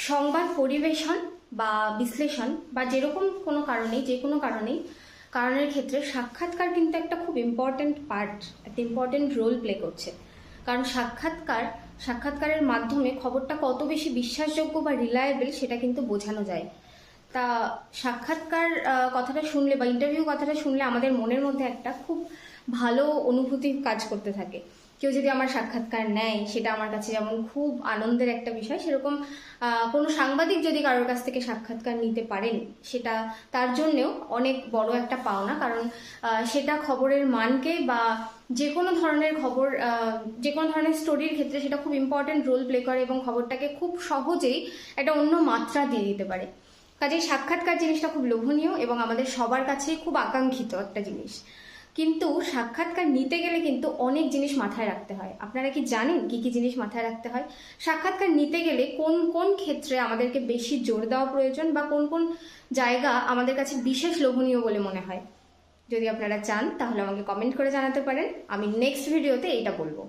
সংবাদ পরিবেশন বা বিশ্লেষণ বা যেরকম কোনো কারণেই যে কোনো কারণের ক্ষেত্রে সাক্ষাৎকার কিন্তু একটা খুব ইম্পর্ট্যান্ট পার্ট, একটা ইম্পর্ট্যান্ট রোল প্লে করছে। কারণ সাক্ষাৎকারের মাধ্যমে খবরটা কত বেশি বিশ্বাসযোগ্য বা রিলায়েবল সেটা কিন্তু বোঝানো যায়। তা সাক্ষাৎকার কথাটা শুনলে বা ইন্টারভিউ কথাটা শুনলে আমাদের মনের মধ্যে একটা খুব ভালো অনুভূতি কাজ করতে থাকে। কেউ যদি আমার সাক্ষাৎকার নেয় সেটা আমার কাছে যেমন খুব আনন্দের একটা বিষয়, সেরকম কোনো সাংবাদিক যদি কারোর কাছ থেকে সাক্ষাৎকার নিতে পারেন সেটা তার জন্যেও অনেক বড় একটা পাওনা। কারণ সেটা খবরের মানকে বা যে কোনো ধরনের খবর, যে কোনো ধরনের স্টোরির ক্ষেত্রে সেটা খুব ইম্পর্টেন্ট রোল প্লে করে এবং খবরটাকে খুব সহজেই একটা অন্য মাত্রা দিয়ে দিতে পারে। কাজেই সাক্ষাৎকার জিনিসটা খুব লোভনীয় এবং আমাদের সবার কাছেই খুব আকাঙ্ক্ষিত একটা জিনিস। কিন্তু সাক্ষাৎকার নিতে গেলে কিন্তু অনেক জিনিস মাথায় রাখতে হয়। আপনারা কি জানেন কি কি জিনিস মাথায় রাখতে হয়? সাক্ষাৎকার নিতে গেলে কোন কোন ক্ষেত্রে আমাদেরকে বেশি জোর দেওয়া প্রয়োজন বা কোন কোন জায়গা আমাদের কাছে বিশেষ লোভনীয় বলে মনে হয়? যদি আপনারা চান তাহলে আমাকে কমেন্ট করে জানাতে পারেন, আমি নেক্সট ভিডিওতে এইটা বলবো।